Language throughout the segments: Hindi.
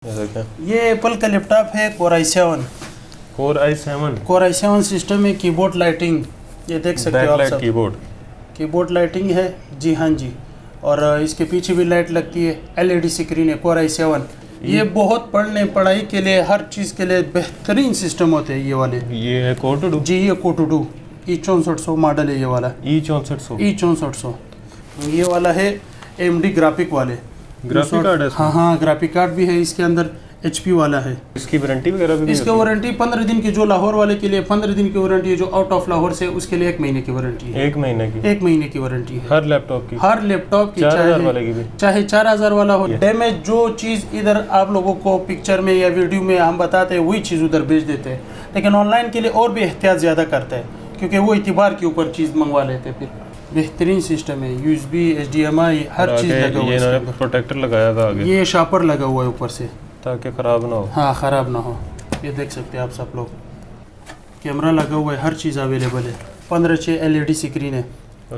ऐसा क्या? ये एप्पल का लैपटॉप है Core i7 सिस्टम में कीबोर्ड लाइटिंग, ये देख सकते हो आप सब। कीबोर्ड लाइटिंग है, जी हाँ जी। और इसके पीछे भी लाइट लगती है, LED स्क्रीन है Core i7। ये बहुत पढ़ाई के लिए, हर चीज़ के लिए बेहतरीन सिस्टम होते हैं ये वाले। ये है Core 2 जी, ये Core 2 E6400 मॉडल है ये वाला। E6400 ये वाला है AMD ग्राफिक वाले। ग्राफिक कार्ड है? हाँ, ग्राफिक कार्ड भी है इसके अंदर, HP वाला है। इसकी वारंटी वगैरह भी? इसकी वारंटी 15 दिन की, जो लाहौर वाले के लिए 15 दिन की वारंटी है, जो आउट ऑफ लाहौर से उसके लिए 1 महीने की वारंटी है। 1 महीने की? 1 महीने की वारंटी है हर लैपटॉप की? हर लैपटॉप की, 4000 वाले की भी? चाहे 4000 वाला हो। डैमेज जो चीज़ इधर आप लोगों को पिक्चर में या वीडियो में हम बताते हैं, वही चीज़ उधर भेज देते हैं। लेकिन ऑनलाइन के लिए और भी एहतियात ज़्यादा करते हैं, क्योंकि वो इतिबार के ऊपर चीज़ मंगवा लेते हैं। फिर बेहतरीन सिस्टम है, USB HDMI हर चीज़ लगा हुआ है। ये प्रोटेक्टर लगाया था आगे? ये शापर लगा हुआ है ऊपर से, ताकि ख़राब ना हो। हाँ, ख़राब ना हो। ये देख सकते हैं आप सब लोग, कैमरा लगा हुआ है, हर चीज़ अवेलेबल है। 15:6 LED स्क्रीन है,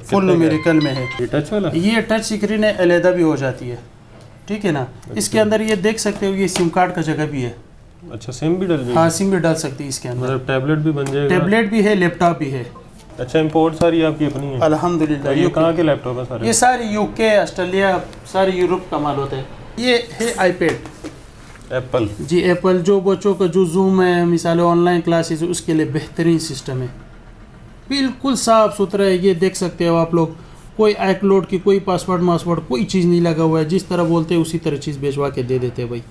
फुल न्यूमेरिकल में है। ये टच वाला? ये टच स्क्रीन है, अलहदा भी हो जाती है, ठीक है ना। इसके अंदर ये देख सकते हो, ये सिम कार्ड का जगह भी है। अच्छा, सिम भी डल जाएगी? हाँ, सिम भी डाल सकती है इसके अंदर। मतलब टैबलेट भी बन जाएगा? टैबलेट भी है, लैपटॉप भी है। अच्छा, इंपोर्ट सारी आपकी अपनी है? अल्हम्दुलिल्लाह। ये कहाँ के लैपटॉप है सारे? ये सारे UK, ऑस्ट्रेलिया, सारे यूरोप का माल होता है। ये है iPad एप्पल? जी, एप्पल। जो बच्चों का जो जूम है, मिसाल ऑनलाइन क्लासेस, उसके लिए बेहतरीन सिस्टम है, बिल्कुल साफ़ सुथरा है। ये देख सकते हो आप लोग, कोई iCloud की, कोई पासवर्ड कोई चीज़ नहीं लगा हुआ है। जिस तरह बोलते हैं उसी तरह चीज़ भेजवा के दे देते हैं भाई।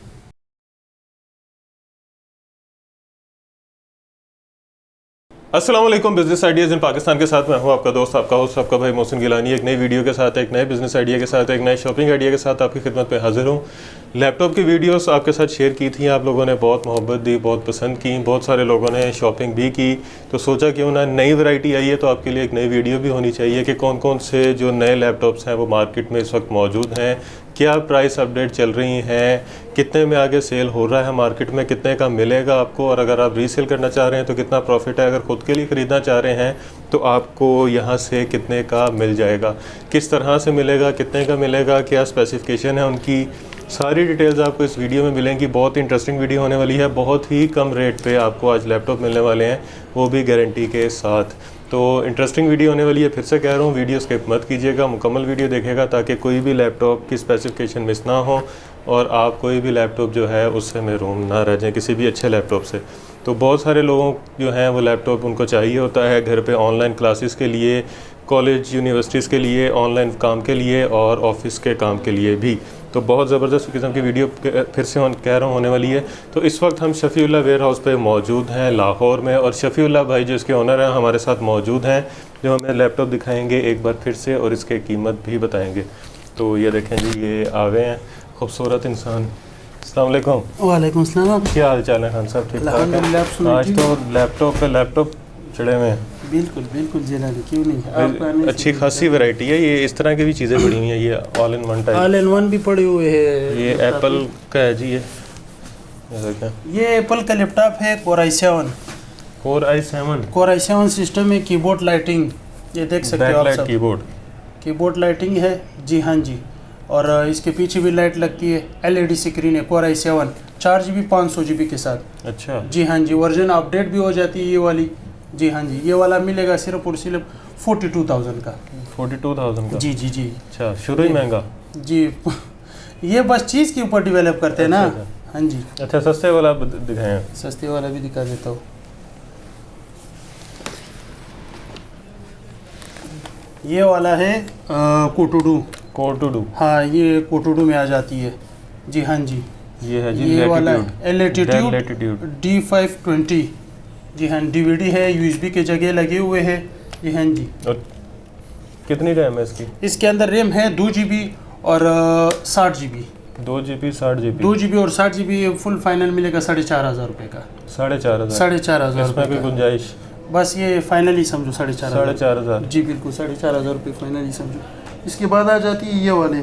अस्सलाम वालेकुम, बिजनेस आइडियाज़ इन पाकिस्तान के साथ मैं हूं आपका दोस्त, आपका होस्ट, आपका भाई मोहसिन गिलानी। एक नई वीडियो के साथ, एक नए बिजनेस आइडिया के साथ, एक नए शॉपिंग आइडिया के साथ आपकी खिदमत पे हाजिर हूं। लैपटॉप की वीडियोस आपके साथ शेयर की थी, आप लोगों ने बहुत मोहब्बत दी, बहुत पसंद की, बहुत सारे लोगों ने शॉपिंग भी की। तो सोचा क्यों ना नई वैरायटी आई है तो आपके लिए एक नई वीडियो भी होनी चाहिए कि कौन कौन से जो नए लैपटॉप्स हैं वो मार्केट में इस वक्त मौजूद हैं, क्या प्राइस अपडेट चल रही हैं, कितने में आगे सेल हो रहा है मार्केट में, कितने का मिलेगा आपको, और अगर आप रीसेल करना चाह रहे हैं तो कितना प्रॉफिट है, अगर ख़ुद के लिए ख़रीदना चाह रहे हैं तो आपको यहाँ से कितने का मिल जाएगा, किस तरह से मिलेगा, कितने का मिलेगा, क्या स्पेसिफिकेशन है उनकी, सारी डिटेल्स आपको इस वीडियो में मिलेंगी। बहुत ही इंटरेस्टिंग वीडियो होने वाली है। बहुत ही कम रेट पे आपको आज लैपटॉप मिलने वाले हैं, वो भी गारंटी के साथ। तो इंटरेस्टिंग वीडियो होने वाली है, फिर से कह रहा हूँ, वीडियो स्किप मत कीजिएगा, मुकम्मल वीडियो देखिएगा ताकि कोई भी लैपटॉप की स्पेसिफिकेशन मिस ना हो और आप कोई भी लैपटॉप जो है उससे महरूम ना रह जाएँ, किसी भी अच्छे लैपटॉप से। तो बहुत सारे लोगों जो हैं वो लैपटॉप उनको चाहिए होता है घर पे ऑनलाइन क्लासेस के लिए, कॉलेज यूनिवर्सिटीज़ के लिए, ऑनलाइन काम के लिए और ऑफिस के काम के लिए भी। तो बहुत ज़बरदस्त किस्म की वीडियो फिर से कह रहा हूँ होने वाली है। तो इस वक्त हम शफ़ीउल्लाह वेयर हाउस पे मौजूद हैं लाहौर में, और शफ़ीउल्लाह भाई जो इसके ओनर हैं हमारे साथ मौजूद हैं, जो हमें लैपटॉप दिखाएंगे एक बार फिर से और इसके कीमत भी बताएंगे। तो ये देखें जी, ये आ गए हैं खूबसूरत इंसान। अस्सलाम वालेकुम। वालेकुम सलाम। क्या हाल चाल है खान साहब? ठीक ठाक? अल्हम्दुलिल्लाह। आज तो लैपटॉप पे लैपटॉप चढ़े हुए हैं। बिल्कुल बिल्कुल जिलानी, क्यों नहीं। अच्छी खासी वैरायटी है। ये इस तरह की भी चीज़ें पड़ी हुई हैं, ये all in one type. All in one भी पड़े हुए हैं। ये एप्पल का है जी? ये ऐसा क्या? ये एप्पल का लैपटॉप है Core i7 सिस्टम में कीबोर्ड लाइटिंग, ये देख सकते हो आप सब। कीबोर्ड लाइटिंग है, जी हाँ जी। और इसके पीछे भी लाइट लगती है, LED स्क्रीन है Core i7, 4GB 500GB के साथ। अच्छा, जी हाँ जी। वर्जन अपडेट भी हो जाती है ये वाली, जी हाँ जी। ये वाला मिलेगा सिर्फ और सिर्फ 42,000 का। 42,000 का? जी जी जी। अच्छा, शुरू ही महंगा जी। ये बस चीज़ के ऊपर डेवलप करते हैं ना। अच्छा। हाँ जी। अच्छा, सस्ते वाला दिखाएं। सस्ते वाला भी दिखा देता हूँ। ये वाला है Core 2। हाँ, ये Core 2 में आ जाती है, जी हाँ जी। ये है जी, ये वाला Latitude D520, जी हाँ। DVD है, USB के जगह लगे हुए हैं, जी हाँ जी। और कितनी रैम है इसकी? इसके अंदर रैम है 2GB और 60GB। 2GB 60GB? 2GB और 60GB फुल फाइनल मिलेगा 4,500 रुपये का। 4,500? इसमें कोई गुंजाइश? बस ये फाइनल ही समझो 4,500। जी बिल्कुल, 4,500 रुपये फाइनल ही समझो। इसके बाद आ जाती है ये वाले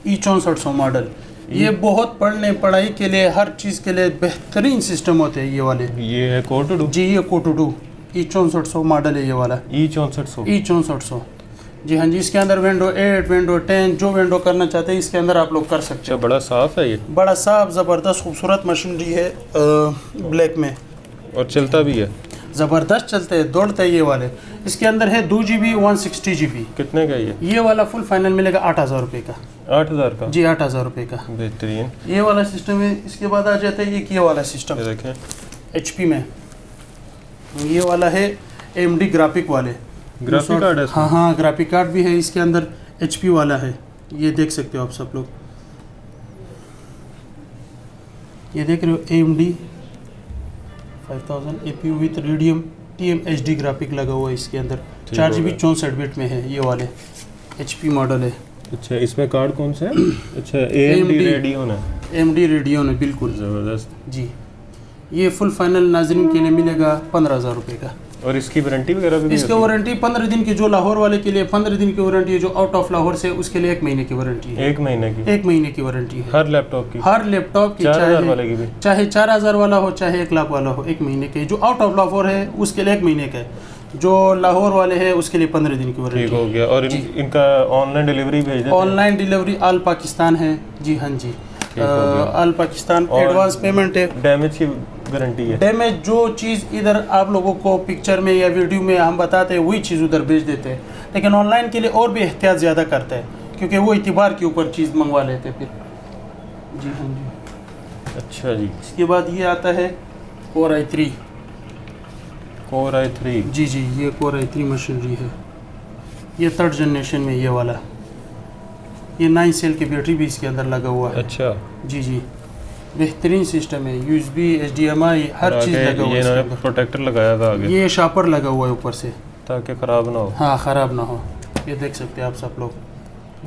E6400 मॉडल। ये बहुत पढ़ाई के लिए, हर चीज़ के लिए बेहतरीन सिस्टम होते हैं ये वाले। ये है Core 2? जी, ये Core 2 E6400 मॉडल है ये वाला। E6400? E6400 जी हाँ जी, इसके अंदर विंडो 8, विंडो 10 जो विंडो करना चाहते हैं इसके अंदर आप लोग कर सकते अच्छा, बड़ा साफ है ये, हैं। बड़ा साफ ज़बरदस्त खूबसूरत मशीनरी है ब्लैक में, और चलता भी है। ज़बरदस्त चलते हैं, दौड़ते हैं ये वाले। इसके अंदर है 2 GB 160 GB। कितने का ये वाला फुल फाइनल मिलेगा 8000 रुपये का। 8000 का? जी 8000 रुपये का, बेहतरीन। ये वाला सिस्टम है। इसके बाद आ जाता है एक ये वाला सिस्टम ये देखें, HP में। ये वाला है AMD ग्राफिक वाले, ग्राफिक कार्ड है इसमें? हाँ हाँ, ग्राफिक कार्ड भी है इसके अंदर, HP वाला है। ये देख सकते हो आप सब लोग, ये देख रहे हो AMD 5000 APU with radium TMHD graphic लगा हुआ है इसके अंदर। 4 GB 64 बिट में है ये वाले, HP मॉडल है। अच्छा, इसमें कार्ड कौन सा है? अच्छा, AMD रेडियन है। AMD रेडियन है, बिल्कुल ज़बरदस्त जी। ये फुल फाइनल नाज़रीन के लिए मिलेगा 15000 रुपये का। और इसकी वारंटी वगैरह भी? इसकी वारंटी 15 दिन की, जो लाहौर वाले के लिए 15 दिन की वारंटी है, जो आउट ऑफ लाहौर से उसके लिए 1 महीने की वारंटी है। 1 महीने की? 1 महीने की वारंटी है हर लैपटॉप की? हर लैपटॉप की, 4000 वाले की भी? चाहे 4000 वाला हो चाहे 1 लाख वाला हो, 1 महीने के। जो आउट ऑफ लाहौर है उसके लिए 1 महीने का है, जो लाहौर वाले हैं उसके लिए 15 दिन की वारंटी। ठीक हो गया। और इनका ऑनलाइन डिलीवरी भेज देते हैं? ऑनलाइन डिलीवरी ऑल पाकिस्तान है। जी हाँ जी, ऑल पाकिस्तान। एडवांस पेमेंट है। डैमेज की गारंटी है? डैमेज जो चीज़ इधर आप लोगों को पिक्चर में या वीडियो में हम बताते हैं वही चीज़ उधर भेज देते हैं, लेकिन ऑनलाइन के लिए और भी एहतियात ज़्यादा करते हैं, क्योंकि वो इतिबार के ऊपर चीज़ मंगवा लेते हैं फिर। जी हाँ जी। अच्छा जी। इसके बाद ये आता है Core i3। Core i3? जी जी, ये Core i3 मशीनरी है। ये 3rd जनरेशन में ये वाला, ये 9 सेल की बैटरी भी इसके अंदर लगा हुआ है। अच्छा जी जी, बेहतरीन सिस्टम है। USB HDMI हर चीज़ लगा हुआ है इसके अंदर। प्रोटेक्टर लगाया हुआ आगे? ये शापर लगा हुआ है ऊपर से, ताकि ख़राब ना हो। हाँ, ख़राब ना हो। ये देख सकते हैं आप सब लोग,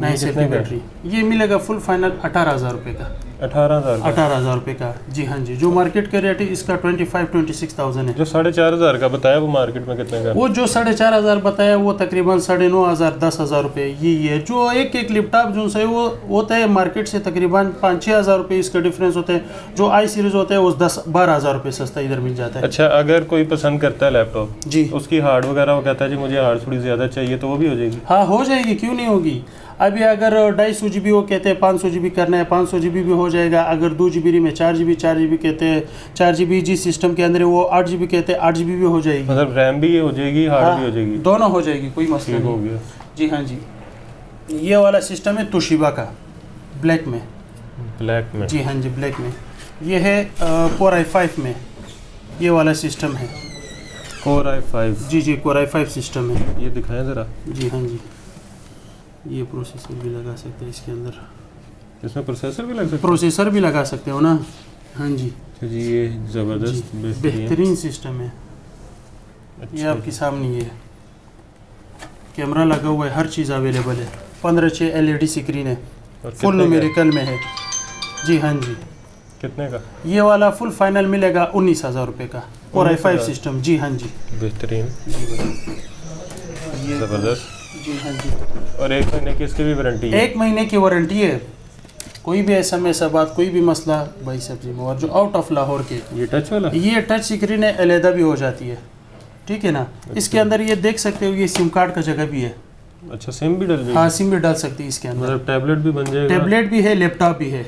9 सेल की कितने का? बैटरी। ये मिलेगा फुल फाइनल 18000 रुपये का। 18000 का? 18000 रुपये का, जी हाँ जी। जो मार्केट का रेट है इसका 25-26,000 है। जो 4500 का बताया वो मार्केट में कितने का? वो जो 4500 बताया वो तकरीबन 9,500 10,000 रुपये ये है। जो एक लैपटॉप जो है वो होता है मार्केट से तकरीबन 5-6 हज़ार रुपये इसका डिफरेंस होता है। जो i सीरीज़ होता है वो 10-12 हज़ार रुपये सस्ता इधर मिल जाता है। अच्छा, अगर कोई पसंद करता है लैपटॉप जी, उसकी हार्ड वगैरह वो कहता है जी मुझे हार्ड थोड़ी ज़्यादा चाहिए, तो वो भी हो जाएगी? हाँ, हो जाएगी, क्यों नहीं होगी। अभी अगर 250 GB वो कहते हैं 500 GB करना है, 500 GB भी हो जाएगा। अगर 2 GB में 4 GB कहते हैं, 4 GB जी सिस्टम के अंदर है, वो 8 GB कहते हैं, 8 GB भी हो जाएगी। मतलब रैम भी ये हो जाएगी, हार्ड भी हो जाएगी? दोनों हो जाएगी, कोई मसला ठीक हो नहीं। गया। जी हाँ जी। ये वाला सिस्टम है तोशिबा का, ब्लैक में। ब्लैक में? जी हाँ जी, ब्लैक में। ये है Core i5 में, ये वाला सिस्टम है। Core i5? जी जी, Core i5 सिस्टम है। ये दिखाएं ज़रा। जी हाँ जी, ये प्रोसेसर भी लगा सकते हैं इसके अंदर। इसमें प्रोसेसर भी लग सकता है? प्रोसेसर भी लगा सकते हो ना। हाँ जी। अच्छा जी, ये ज़बरदस्त बेहतरीन सिस्टम है। अच्छा, ये आपके सामने ये कैमरा लगा हुआ है, हर चीज़ अवेलेबल है। 15:6 LED स्क्रीन है, फुल न्यूमेरिकल में है। जी हाँ जी। कितने का? ये वाला फुल फाइनल मिलेगा 19,000 रुपये का, Core i5 सिस्टम। जी हाँ जी, बेहतरीन, ये ज़बरदस्त। जी हाँ जी। और 1 महीने की इसकी भी वारंटी है? 1 महीने की वारंटी है। कोई भी ऐसा बात, कोई भी मसला भाई सब्जी में। और जो आउट ऑफ लाहौर के, ये टच वाला? ये टच स्क्रीन है, अलहदा भी हो जाती है, ठीक है ना। इसके अंदर ये देख सकते हो, ये सिम कार्ड का जगह भी है। अच्छा, सिम भी डल जाएगी? हाँ, सिम भी डाल सकती है इसके अंदर। मतलब टैबलेट भी बन जाएगा? टैबलेट भी है, लैपटॉप भी है।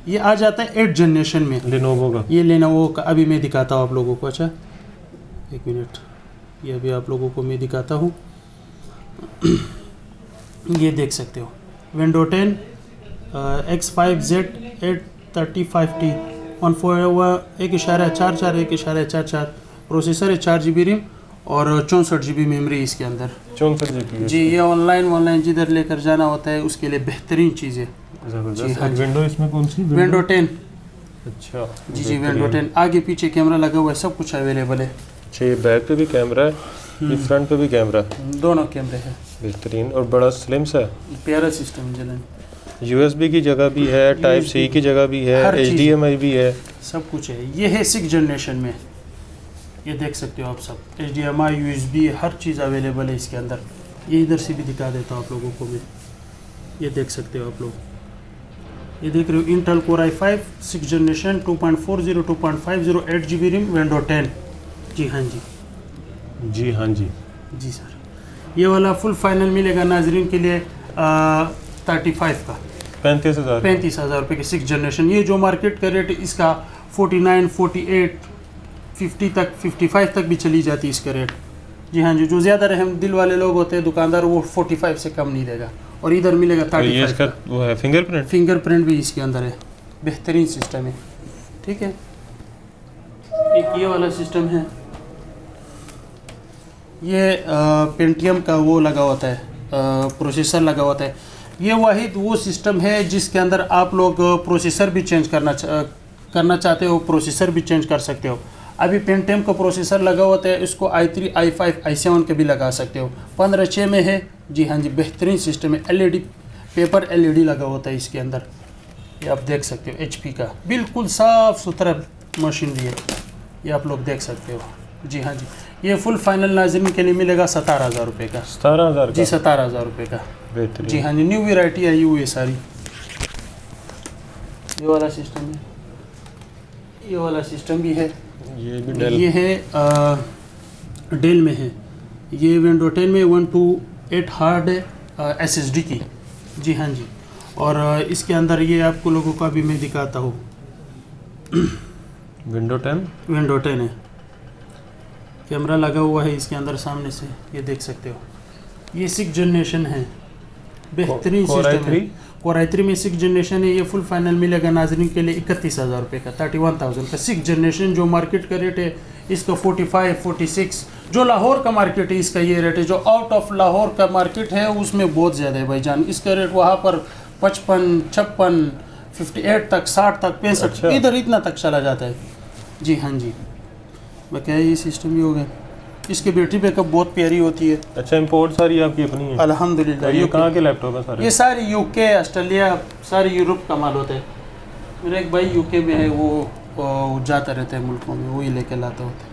ये आ जाता है 8 जनरेशन में, Lenovo का। ये Lenovo का। अभी मैं दिखाता हूँ आप लोगों को। अच्छा, 1 मिनट, ये अभी आप लोगों को मैं दिखाता हूँ। ये देख सकते हो, विंडो 10 X5Z 835T 1.4 1.44 प्रोसेसर है, 4 GB रैम और 64 GB मेमोरी इसके अंदर। 64 GB? जी, ये ऑनलाइन जिधर लेकर जाना होता है उसके लिए बेहतरीन चीज़ है। ज़बरदस्त। और विंडो इसमें कौन सी? विंडो 10। अच्छा जी, विंडो 10। आगे पीछे कैमरा लगा हुआ है, सब कुछ अवेलेबल है। अच्छा, ये बैक पे भी कैमरा है, ये फ्रंट पे भी कैमरा है? दोनों कैमरे हैं। बेहतरीन। और बड़ा स्लिम सा है, प्यारा सिस्टम जलन। USB की जगह भी है, टाइप C की जगह भी है, हर चीज़ HDMI भी है, सब कुछ है। ये है 6 जनरेशन में, ये देख सकते हो आप सब। HDMI USB हर चीज़ अवेलेबल है इसके अंदर। ये इधर से भी दिखा देता हूँ आप लोगों को मैं। ये देख सकते हो आप लोग, ये देख रहे हो Intel Core i5 6 generation 2.40 2.50 8 GB RAM, window 10। जी हाँ जी। जी हाँ जी। जी सर। ये वाला फुल फाइनल मिलेगा नाजरीन के लिए 35 का, 35,000 रुपये की 6 जनरेशन। ये जो मार्केट का रेट इसका 49, 48, 50 तक, 55 तक भी चली जाती है इसका रेट। जी हाँ जी, जो ज़्यादा रहम दिल वाले लोग होते हैं दुकानदार, वो 45 से कम नहीं देगा। और इधर मिलेगा 35 इसका वो है फिंगरप्रिंट भी इसके अंदर है, बेहतरीन सिस्टम है। ठीक है, एक ये वाला सिस्टम है, ये पेंटियम का वो लगा होता है, प्रोसेसर लगा होता है। ये वाहिद वो सिस्टम है जिसके अंदर आप लोग प्रोसेसर भी चेंज करना चाहते हो, प्रोसेसर भी चेंज कर सकते हो। अभी पेंटियम का प्रोसेसर लगा होता है, इसको i3, i5, i7 के भी लगा सकते हो। 15.6 में है। जी हाँ जी, बेहतरीन सिस्टम है। LED पेपर LED लगा होता है इसके अंदर, ये आप देख सकते हो। HP का बिल्कुल साफ़ सुथरा मशीनरी है, ये आप लोग देख सकते हो। जी हाँ जी, ये फुल फाइनल नाज़रीन के लिए मिलेगा 17,000 रुपये का। 17,000 जी, 17,000 रुपये का। बेहतरीन। जी हाँ जी, न्यू वैरायटी आई हुई है सारी। ये वाला सिस्टम है, ये वाला सिस्टम भी है। ये भी डेल, ये है डेल में है। ये विंडो 10 में 128 हार्ड है SSD की। जी हाँ जी, और इसके अंदर ये आपको लोगों का भी मैं दिखाता हूँ। विंडो 10 है, कैमरा लगा हुआ है इसके अंदर सामने से, ये देख सकते हो। ये 6 जनरेशन है, बेहतरीन सिस्टम है। Core i3 में 6 जनरेशन है। ये फुल फाइनल मिलेगा नाजरीन के लिए 31,000 रुपये का, 31,000 का 6 जनरेशन। जो मार्केट का रेट है इसका 45, 46, जो लाहौर का मार्केट है इसका ये रेट है। जो आउट ऑफ लाहौर का मार्केट है उसमें बहुत ज़्यादा है भाईजान। इसका रेट वहाँ पर 55, 56, 58 तक, 60 तक, 65, इधर इतना तक चला जाता है। जी हाँ जी, क्या ये सिस्टम भी हो गया। इसकी बैटरी बैकअप बहुत प्यारी होती है। अच्छा, इंपोर्ट सारी आपकी अपनी है? अल्हम्दुलिल्लाह। ये कहाँ के लैपटॉप है सारे? ये सारे यूके, ऑस्ट्रेलिया, सारे यूरोप का माल होता है। मेरा एक भाई यूके में है, वो जाता रहता है मुल्कों में, वही लेके लाता होता है।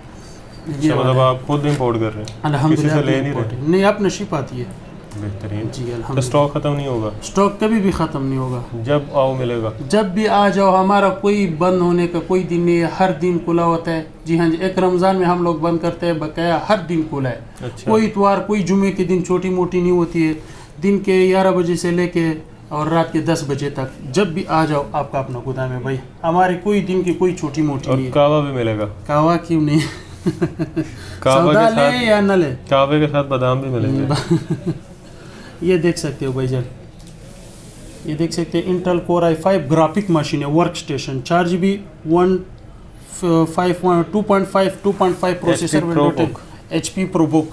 ये मतलब आप खुद इंपोर्ट कर रहे हैं? अल्हम्दुलिल्लाह, ले नहीं रहे? नहीं, आप नशीब आती है। बेहतरीन जी तो अल्हम्दुलिल्लाह। स्टॉक खत्म नहीं होगा? स्टॉक कभी भी ख़त्म नहीं होगा, जब आओ मिलेगा। जब भी आ जाओ। हमारा कोई बंद होने का कोई दिन नहीं है, हर दिन खुला होता है। जी हाँ जी, एक रमज़ान में हम लोग बंद करते हैं, बकाया हर दिन खुला है। अच्छा। कोई इतवार, कोई जुमे के दिन छोटी मोटी नहीं होती है। दिन के 11 बजे से लेके और रात के 10 बजे तक जब भी आ जाओ, आपका अपना गोदाम है भाई। हमारे कोई दिन की कोई छोटी मोटी नहीं है। कावा भी मिलेगा? कावा क्यों नहीं कावा सौदा ले या न ले, कावे के साथ बादाम भी मिलेंगे। ये देख सकते हो भाईजान, ये देख सकते हैं। Intel core i5 graphic machine है, work station, 4 GB 2.5 processor, window 10 HP ProBook,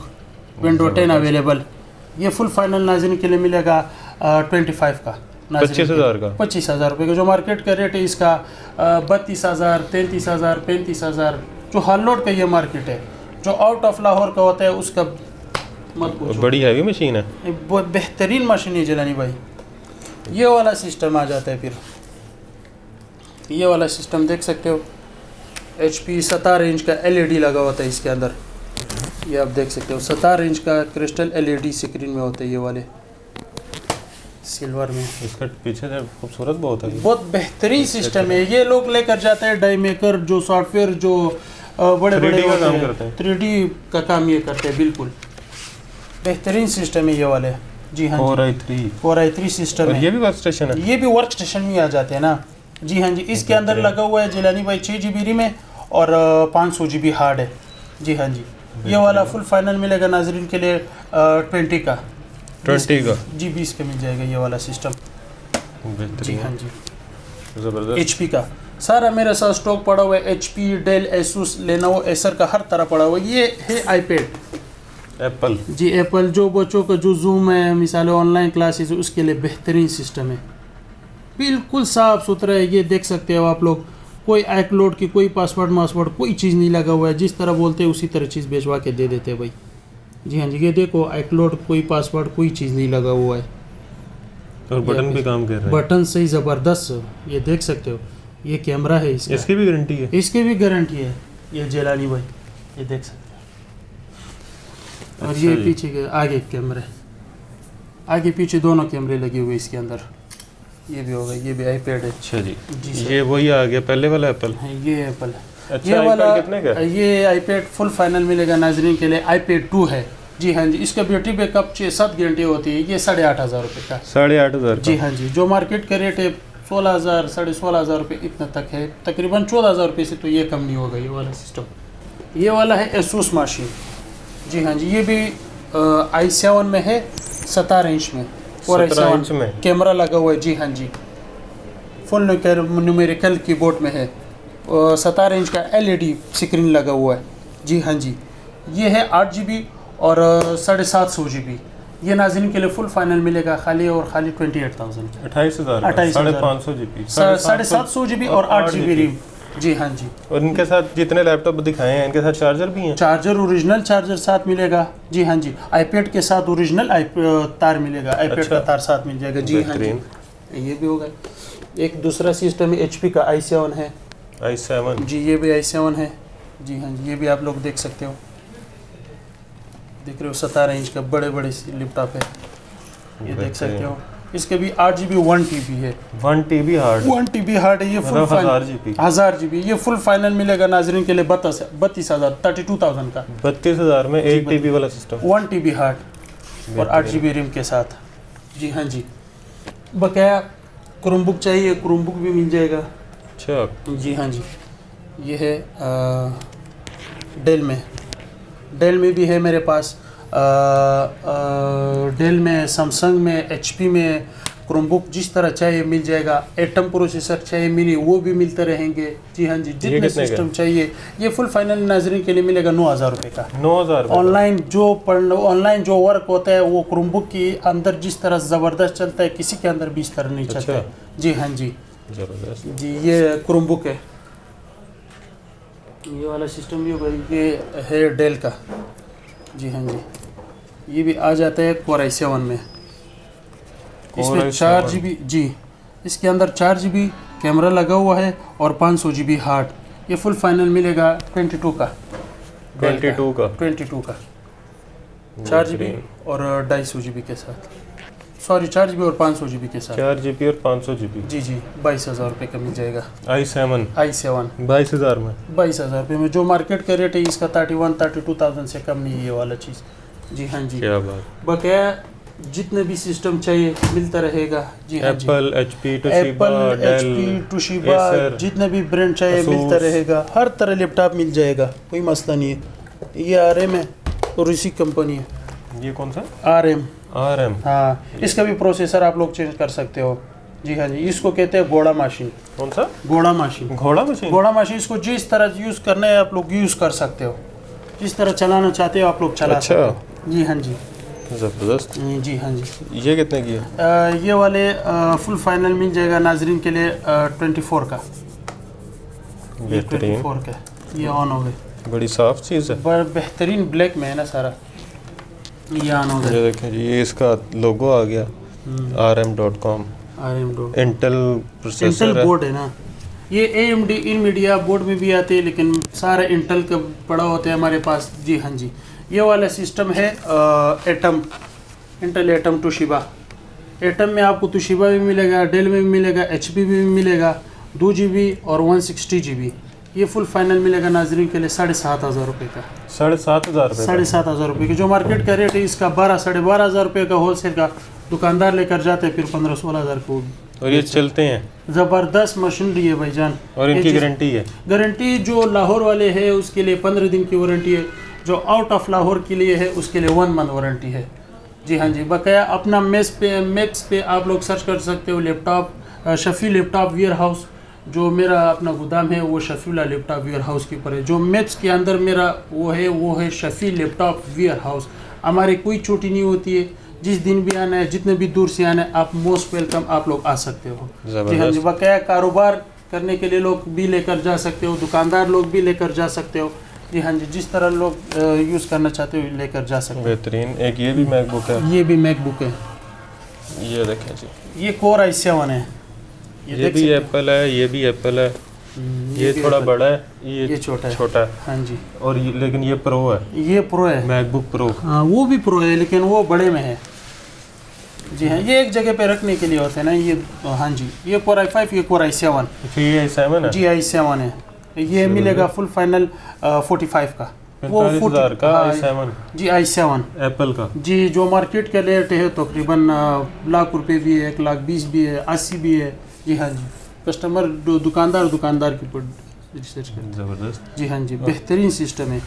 window 10 available. ये फुल फाइनल नाज़रीन के लिए मिलेगा 25 का, 25,000 का, 25,000 रुपये का। जो मार्केट का रेट है इसका 32,000, 33,000, 35,000। जो हालोड का ये मार्केट है, जो आउट ऑफ लाहौर का होता है उसका मत पूछो। बड़ी हैवी मशीन है, बहुत बेहतरीन मशीन है जलानी भाई। ये वाला सिस्टम आ जाता है, फिर ये वाला सिस्टम देख सकते हो। HP 17 इंच का LED लगा होता है इसके अंदर, ये आप देख सकते हो। 17 इंच का क्रिस्टल LED स्क्रीन में होता है, ये वाले सिल्वर में। इसका पीछे से खूबसूरत बहुत है, बहुत बेहतरीन सिस्टम है। ये लोग लेकर जाते हैं डाई मेकर, जो सॉफ्टवेयर जो बड़े बड़े का काम करते हैं, 3D का काम ये करते हैं। बिल्कुल बेहतरीन सिस्टम है ये वाले। जी हाँ, Core i3 सिस्टम है। ये भी वर्क स्टेशन है? ये भी वर्क स्टेशन में आ जाते हैं ना। जी हाँ जी, इसके अंदर लगा हुआ है जिलानी भाई 6 GB रैम है और 500 GB हार्ड है। जी हाँ जी, ये वाला फुल फाइनल मिलेगा नाजरीन के लिए 20 का जी, 20 का मिल जाएगा ये वाला सिस्टम। जी हाँ जी, ज़बरदस्त। HP का सारा मेरे साथ स्टॉक पड़ा हुआ है। HP, Dell, Asus, Lenovo, Acer का हर तरह पड़ा हुआ है। ये है iPad एप्पल। जी, एप्पल। जो बच्चों का जो जूम है, मिसाल ऑनलाइन क्लासेस, उसके लिए बेहतरीन सिस्टम है। बिल्कुल साफ़ सुथरा है, ये देख सकते हो आप लोग। कोई iCloud की कोई पासवर्ड कोई चीज़ नहीं लगा हुआ है। जिस तरह बोलते हैं उसी तरह चीज़ भिजवा के दे देते हैं भाई। जी हाँ जी, ये देखो iCloud कोई पासवर्ड कोई चीज़ नहीं लगा हुआ है। और बटन भी काम कर रहे हैं, बटन सही ज़बरदस्त, ये देख सकते हो। ये कैमरा है इसका, इसकी भी गारंटी है? इसकी भी गारंटी है। ये जेलानी भाई, ये देख सकते हो। और ये पीछे के आगे कैमरे, आगे पीछे दोनों कैमरे लगे हुए इसके अंदर। ये भी होगा, ये भी iPad है। अच्छा जी, ये वही आ गया पहले वाला एप्पल है, ये एप्पल है। अच्छा, ये वाला कितने का? ये iPad फुल फाइनल मिलेगा नाजरीन के लिए iPad 2 है। जी हाँ जी, इसका बैटरी बैकअप 6-7 घंटे होती है। ये 8,500 रुपये का। 8,500 जी हाँ जी, जो मार्केट का रेट है 16,000 16,500 रुपये इतना तक है। तकरीबन 14,000 रुपये से तो ये कम नहीं होगा ये वाला सिस्टम। ये वाला है एसूस मशीन। जी हाँ जी, ये भी i7 में है, 17 इंच में और 17 इंच में कैमरा लगा हुआ है। जी हाँ जी, फुल न्यूमेरिकल कीबोर्ड में है। 17 इंच का LED स्क्रीन लगा हुआ है। जी हाँ जी, ये है 8 GB और 750 GB। ये नाज़रीन के लिए फुल फाइनल मिलेगा खाली और खाली 28,000 5,500 GB 750 GB और 8 GB रैम। जी हाँ जी, और इनके साथ जितने लैपटॉप दिखाए हैं इनके साथ चार्जर भी हैं। चार्जर ओरिजिनल चार्जर साथ मिलेगा। जी हाँ जी, iPad के साथ ओरिजिनल तार मिलेगा। iPad अच्छा। का तार साथ मिल जाएगा। जी हाँ जी, ये भी होगा। एक दूसरा सिस्टम HP का i7 है। i7 जी, ये भी i7 है। जी हाँ जी, ये भी आप लोग देख सकते हो। देख रहे हो 17 इंच का बड़े बड़े लैपटॉप है, ये देख सकते हो। इसके भी 8 GB 1 TB है। 1 TB हार्ड 1 TB हार्ड है। ये फुल 1000 GB। ये फुल फाइनल मिलेगा नाजरीन के लिए 32,000 32,000 का। 32,000 में 1 TB वाला सिस्टम 1 TB हार्ड और 8 GB रैम के साथ। जी हाँ जी, बकाया क्रोमबुक चाहिए, क्रोमबुक भी मिल जाएगा। अच्छा जी हाँ जी, ये है डेल में भी है मेरे पास। डेल में, सैमसंग में, HP में क्रोमबुक जिस तरह चाहिए मिल जाएगा। एटम प्रोसेसर चाहिए मिनी, वो भी मिलते रहेंगे। जी हाँ जी, जितने सिस्टम चाहिए ये फुल फाइनल नाजरीन के लिए मिलेगा 9,000 रुपये का। 9,000 ऑनलाइन जो वर्क होता है वो क्रोमबुक के अंदर जिस तरह ज़बरदस्त चलता है, किसी के अंदर भी इस तरह नहीं चलता है। जी हाँ जी, जबरदस्त जी ये क्रोमबुक है। ये वाला सिस्टम भी होगा, ये है डेल का। जी हाँ जी, ये भी आ जाता है Core i7 में। इसमें 4 GB, जी इसके अंदर 4 GB कैमरा लगा हुआ है और 500 GB हार्ड। ये फुल फाइनल मिलेगा 22 का 4 GB और 250 GB के साथ। सॉरी, 4 GB और 500 GB के साथ। 4 GB और 500 GB। जी जी, 22,000 रुपये का मिल जाएगा। i7 22,000 में 22,000 रुपये में। जो मार्केट का रेट है इसका 32,000 से कम नहीं है ये वाला चीज़। जी हाँ जी, क्या बात। बकाया जितने भी सिस्टम चाहिए मिलता रहेगा। जी हाँ जी, एप्पल HP टोशिबा जितने भी ब्रांड चाहिए मिलता रहेगा। हर तरह लैपटॉप मिल जाएगा, कोई मसला नहीं है। ये RM है और इसी कंपनी है। ये कौन सा RM? हाँ, इसका भी प्रोसेसर आप लोग चेंज कर सकते हो। जी हाँ जी, इसको कहते हैं घोड़ा मशीन। कौन सा? घोड़ा मशीन। घोड़ा मशीन, इसको जिस तरह यूज़ करना है आप लोग यूज़ कर सकते हो, जिस तरह चलाना चाहते हो आप लोग चला सकते हो। जी हाँ जी, ज़बरदस्त। जी हाँ जी। ये कितने की है? ये वाले फुल फाइनल मिल जाएगा नाजरीन के लिए 24 का। ये 24 का, ये ऑन हो गए। बड़ी साफ चीज़ है, बेहतरीन ब्लैक में है ना सारा। ये ऑन हो गया। ये देखें जी, ये इसका लोगो आ गया rm.com। इंटेल प्रोसेसर बोर्ड है ना। ये AMD इनमीडिया बोर्ड में भी आते हैं, लेकिन सारा इंटेल का पड़ा होता है हमारे पास। जी हाँ जी, ये वाला सिस्टम है इंटेल एटम टोशिबा। एटम में आपको तोशिबा भी मिलेगा, डेल में भी मिलेगा, HP भी मिलेगा। 2 GB और 160 GB। ये फुल फाइनल मिलेगा नाजरीन के लिए 7,500 रुपये का। 7,500 रुपये की। जो मार्केट का रेट है इसका 12-12,500 रुपये का होलसेल का। दुकानदार लेकर जाते हैं फिर 15-16,000 को। और ये चलते हैं, ज़बरदस्त मशीनरी है भाईजान। और इनकी गारंटी है? गारंटी जो लाहौर वाले है उसके लिए 15 दिन की वारंटी है। जो आउट ऑफ लाहौर के लिए है उसके लिए 1 मंथ वारंटी है। जी हाँ जी, बकाया अपना मैक्स पे आप लोग सर्च कर सकते हो laptop, Shafi laptop warehouse. जो मेरा अपना गोदाम है वो शफीला लैपटॉप वेयर हाउस के ऊपर है। जो मैप्स के अंदर मेरा वो है शफी लैपटॉप वेयर हाउस। हमारे कोई छुट्टी नहीं होती है, जिस दिन भी आना है, जितने भी दूर से आना है, आप मोस्ट वेलकम आप लोग आ सकते हो। जी हाँ जी, बकाया कारोबार करने के लिए लोग भी लेकर जा सकते हो, दुकानदार लोग भी लेकर जा सकते हो। जी हाँ जी, जिस तरह लोग यूज़ करना चाहते हो लेकर जा सकते हो। बेहतरीन। एक ये भी मैकबुक है। ये भी मैकबुक है। ये देखें जी, ये Core i7 है। ये भी एप्पल है, ये भी एप्पल है। ये थोड़ा बड़ा है, ये छोटा है। हाँ जी, और लेकिन ये प्रो है। ये प्रो है, मैकबुक प्रो। हाँ, वो भी प्रो है लेकिन वो बड़े में है। जी हाँ, ये एक जगह पे रखने के लिए होते हैं ना ये। हाँ जी, ये Core i5, ये Core i7। ये i7 है? जी i7 है। ये मिलेगा फुल फाइनल 45 का। वो 45,000 का हाँ, i7 जी i7 एप्पल का। जी, जो मार्केट का रेट है तकरीबन लाख रुपए भी है, 1,20,000 भी है, 80 भी है। जी हाँ जी, कस्टमर दुकानदार के ऊपर रिसर्च करते हैं। ज़बरदस्त। जी हाँ जी, बेहतरीन सिस्टम है।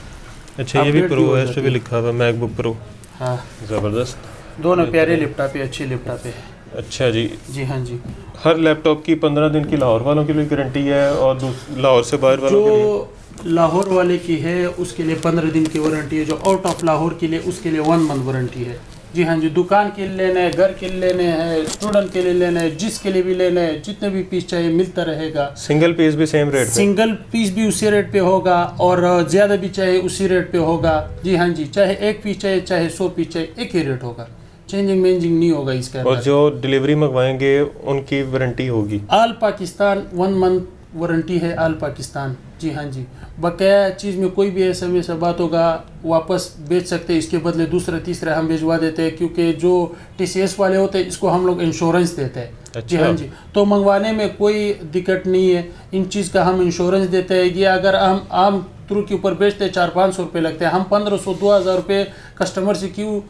अच्छा, ये भी अपडेट प्रो हो है, इस पे जाती भी लिखा हुआ मैकबुक प्रो। हाँ, ज़बरदस्त। दोनों प्यारे लैपटॉप है, अच्छे लैपटॉप है। अच्छा जी, जी हाँ जी। हर लैपटॉप की 15 दिन की लाहौर वालों के लिए गारंटी है और लाहौर से बाहर वालों के लिए? जो लाहौर वाले की है उसके लिए 15 दिन की वारंटी है, जो आउट ऑफ लाहौर के लिए उसके लिए 1 मंथ वारंटी है। जी हाँ जी, दुकान के लिए लेना है, घर के लिए लेने हैं, स्टूडेंट के लिए लेना है, जिसके लिए भी लेना है, जितने भी पीस चाहिए मिलता रहेगा। सिंगल पीस भी सेम रेट पे? सिंगल पीस भी उसी रेट पे होगा और ज़्यादा भी चाहिए उसी रेट पे होगा। जी हाँ जी, चाहे एक पीस चाहिए चाहे 100 पीस चाहिए, एक ही रेट होगा, चेंजिंग मेंजिंग नहीं होगा इसका। और जो डिलीवरी मंगवाएंगे उनकी वारंटी होगी? आल पाकिस्तान 1 मंथ वारंटी है, आल पाकिस्तान। जी हाँ जी, बकाया चीज़ में कोई भी ऐसा में बात होगा वापस बेच सकते हैं, इसके बदले दूसरा तीसरा हम भिजवा देते हैं, क्योंकि जो TCS वाले होते हैं इसको हम लोग इंश्योरेंस देते हैं। अच्छा। जी हाँ जी, तो मंगवाने में कोई दिक्कत नहीं है, इन चीज़ का हम इंश्योरेंस देते हैं। ये अगर हम आम थ्रू के ऊपर बेचते हैं 400-500 रुपये लगते हैं, हम 1500-2000 रुपये कस्टमर से क्यों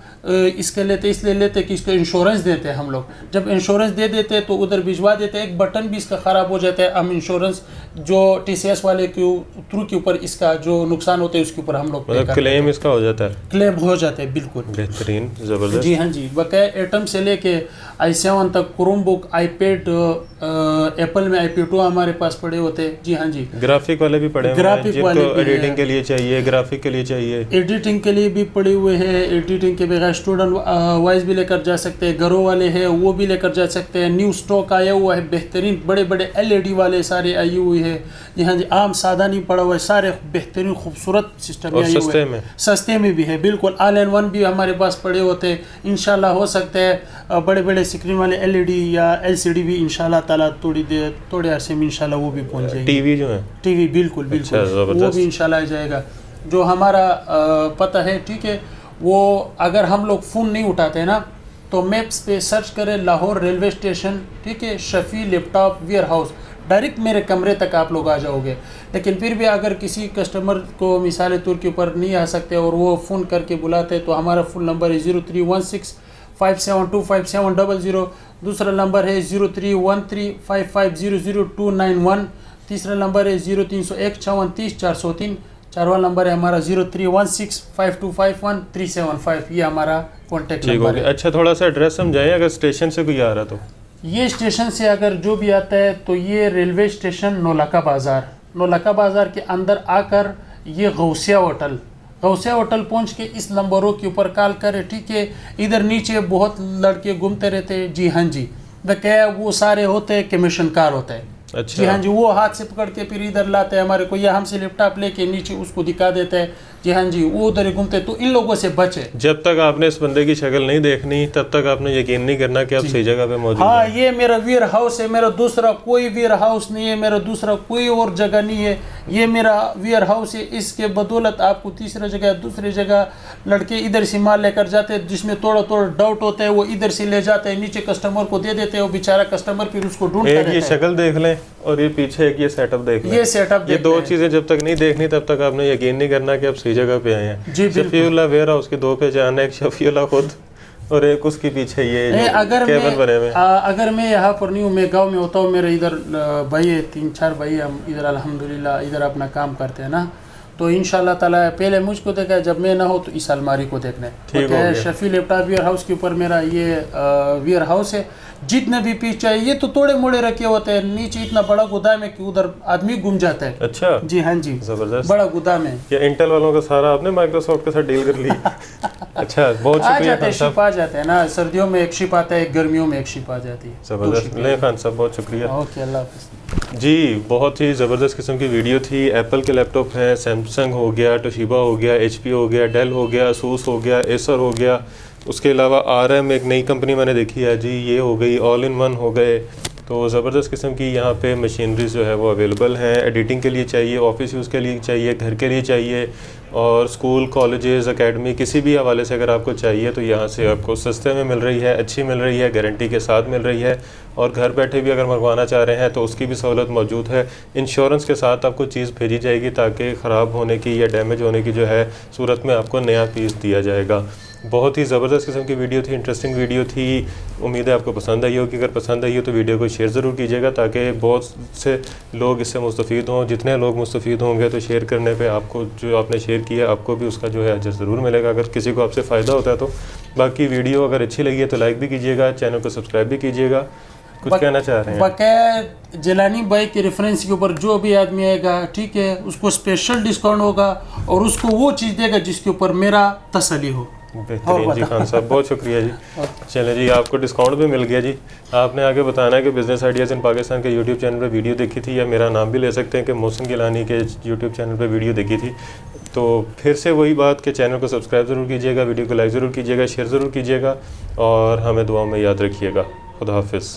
इसके लेते, इसलिए लेते कि इसका इंश्योरेंस देते हैं हम लोग। जब इंश्योरेंस दे देते हैं तो उधर भिजवा देते हैं, एक बटन भी इसका ख़राब हो जाता है, हम इंश्योरेंस जो TCS वाले के थ्रू के ऊपर इसका जो नुकसान होते हैं उसके ऊपर हम लोग क्लेम इसका हो जाता है? क्लेम हो जाते हैं, बिल्कुल बेहतरीन, ज़बरदस्त। जी हाँ जी, बकाया एटम से लेके i7 तक, क्रोम बुक, आईपैड, एप्पल में iPad 2 हमारे पास पड़े होते हैं। जी हाँ जी, ग्राफिक वाले भी पड़े हुए हैं, ग्राफिक वाले जिनको भी एडिटिंग के लिए चाहिए, ग्राफिक के लिए चाहिए, एडिटिंग के लिए भी पड़े हुए हैं। एडिटिंग के बगैर स्टूडेंट वाइज भी लेकर जा सकते हैं, घरों वाले हैं वो भी लेकर जा सकते हैं। न्यू स्टॉक आया हुआ है, बेहतरीन बड़े बड़े LED वाले सारे आई हुई है। जी हाँ जी, आम सादा नहीं पड़ा हुआ है, सारे बेहतरीन खूबसूरत सिस्टम और आए हुए सस्ते हैं। में? सस्ते में भी है, बिल्कुल ऑल इन वन भी हमारे पास पड़े होते हैं। इंशाल्लाह हो सकता है बड़े बड़े स्क्रीन वाले LED या LCD भी इंशाल्लाह ताला थोड़े अरसे में इंशाल्लाह वो भी पहुंच जाएगी। टीवी जो है? टीवी बिल्कुल अच्छा, बिल्कुल वो भी इंशाल्लाह आ जाएगा। जो हमारा पता है, ठीक है, वो अगर हम लोग फ़ोन नहीं उठाते हैं ना तो मैप्स पे सर्च करें लाहौर रेलवे स्टेशन, ठीक है, Shafi laptop warehouse, direct मेरे कमरे तक आप लोग आ जाओगे। लेकिन फिर भी अगर किसी कस्टमर को मिसाल तौर के ऊपर नहीं आ सकते और वो फ़ोन करके बुलाते हैं तो हमारा फ़ोन नंबर है 031657257000। दूसरा नंबर है 031355000291। तीसरा नंबर है 0301 चारवा नंबर है हमारा 03165251 ये हमारा कॉन्टेक्ट नंबर है। अच्छा, थोड़ा सा एड्रेस समझाएं अगर स्टेशन से कोई आ रहा तो। ये स्टेशन से अगर जो भी आता है तो ये रेलवे स्टेशन नौलखा बाज़ार के अंदर आकर ये गौसिया होटल पहुंच के इस नंबरों के ऊपर कॉल करे, ठीक है। इधर नीचे बहुत लड़के घूमते रहते हैं। जी हाँ जी, क्या वो सारे होते हैं कमीशन कार होता है। अच्छा। जी हाँ जी, वो हाथ से पकड़ के फिर इधर लाते हैं हमारे को, या हमसे लैपटॉप लेके नीचे उसको दिखा देते हैं। जी हाँ जी, वो उधर ही घूमते। तो इन लोगों से बचे। जब तक आपने इस बंदे की शक्ल नहीं देखनी तब तक आपने यकीन नहीं करना कि आप सही जगह पे मौजूद हाँ, हैं। ये मेरा वेयर हाउस है, मेरा दूसरा कोई वेयर हाउस नहीं है, मेरा दूसरा कोई और जगह नहीं है, ये मेरा वेयर हाउस है। इसके बदौलत आपको तीसरा जगह दूसरी जगह लड़के इधर से माल लेकर जाते हैं, जिसमें थोड़ा डाउट होता है वो इधर से ले जाते हैं, नीचे कस्टमर को दे देते हैं, वो बेचारा कस्टमर फिर उसको ढूंढता एक रहता ये है। शक्ल देख लें और ये पीछे एक ये सेटअप देख लें। ये सेटअप ये दो चीजें जब तक नहीं देखनी तब तक आपने यकीन नहीं करना कि आप सही जगह पे आए हैं। जी बिल्कुल। शफीउल्लाह वेयर हाउस की 2 पहचान है, एक शफीउल्लाह खुद और एक उसके पीछे ये केबल बने हुए। अगर मैं यहाँ पर नहीं हूँ, मैं गांव में होता हूँ, मेरे इधर भाई है 3-4 भाई, हम इधर अल्हम्दुलिल्लाह इधर अपना काम करते हैं ना, तो इंशाल्लाह ताला पहले मुझको देखा है, जब मैं ना हो तो इस अलमारी को देखना है। शफी लैपटॉप वेयर हाउस के ऊपर मेरा ये वेयर हाउस है। जितने भी पीस चाहिए, ये तो तोड़े मोड़े रखे होते हैं, नीचे इतना बड़ा गोदाम है कि उधर आदमी घूम जाता है। अच्छा जी हाँ जी, जबरदस्त बड़ा गोदाम है। ये इंटेल वालों का सारा आपने माइक्रोसॉफ्ट के साथ डील कर ली। अच्छा, बहुत शुक्रिया खान साहब। शिप आ जाते हैं ना, सर्दियों में एक शिप आता है, गर्मियों में एक शिप आ जाती है। जबरदस्त, ले खान साहब बहुत शुक्रिया। ओके, अल्लाह हाफ़िज़ जी, बहुत ही ज़बरदस्त किस्म की वीडियो थी। एप्पल के लैपटॉप हैं, सैमसंग हो गया, तोशिबा हो गया, HP हो गया, डेल हो गया, असूस हो गया, एसर हो गया, उसके अलावा RM एक नई कंपनी मैंने देखी है जी, ये हो गई, ऑल इन वन हो गए। तो ज़बरदस्त किस्म की यहाँ पे मशीनरीज जो है वो अवेलेबल हैं। एडिटिंग के लिए चाहिए, ऑफिस यूज़ के लिए चाहिए, घर के लिए चाहिए, और स्कूल, कॉलेजेस, एकेडमी, किसी भी हवाले से अगर आपको चाहिए तो यहाँ से आपको सस्ते में मिल रही है, अच्छी मिल रही है, गारंटी के साथ मिल रही है। और घर बैठे भी अगर मंगवाना चाह रहे हैं तो उसकी भी सहूलत मौजूद है। इंश्योरेंस के साथ आपको चीज़ भेजी जाएगी ताकि ख़राब होने की या डैमेज होने की जो है सूरत में आपको नया पीस दिया जाएगा। बहुत ही ज़बरदस्त किस्म की वीडियो थी, इंटरेस्टिंग वीडियो थी। उम्मीद है आपको पसंद आई होगी। अगर पसंद आई हो तो वीडियो को शेयर ज़रूर कीजिएगा ताकि बहुत से लोग इससे मुस्तफ़ीद हों। जितने लोग मुस्तफ़ीद होंगे तो शेयर करने पे आपको, जो आपने शेयर किया, आपको भी उसका जो है अजर ज़रूर मिलेगा अगर किसी को आपसे फ़ायदा होता है तो। बाकी वीडियो अगर अच्छी लगी है तो लाइक भी कीजिएगा, चैनल को सब्सक्राइब भी कीजिएगा। कुछ कहना चाह रहे हैं? बकाया जिलानी भाई के रेफरेंस के ऊपर जो भी आदमी आएगा, ठीक है, उसको स्पेशल डिस्काउंट होगा और उसको वो चीज़ देगा जिसके ऊपर मेरा तसल्ली हो। बेहतरीन जी खान साहब, बहुत शुक्रिया जी। चलें जी, आपको डिस्काउंट भी मिल गया जी। आपने आगे बताना है कि बिज़नेस आइडियाज़ इन पाकिस्तान के यूट्यूब चैनल पे वीडियो देखी थी, या मेरा नाम भी ले सकते हैं कि मोहसिन गिलानी के यूट्यूब चैनल पे वीडियो देखी थी। तो फिर से वही बात कि चैनल को सब्सक्राइब ज़रूर कीजिएगा, वीडियो को लाइक ज़रूर कीजिएगा, शेयर ज़रूर कीजिएगा, और हमें दुआ में याद रखिएगा। खुदा हाफिज़।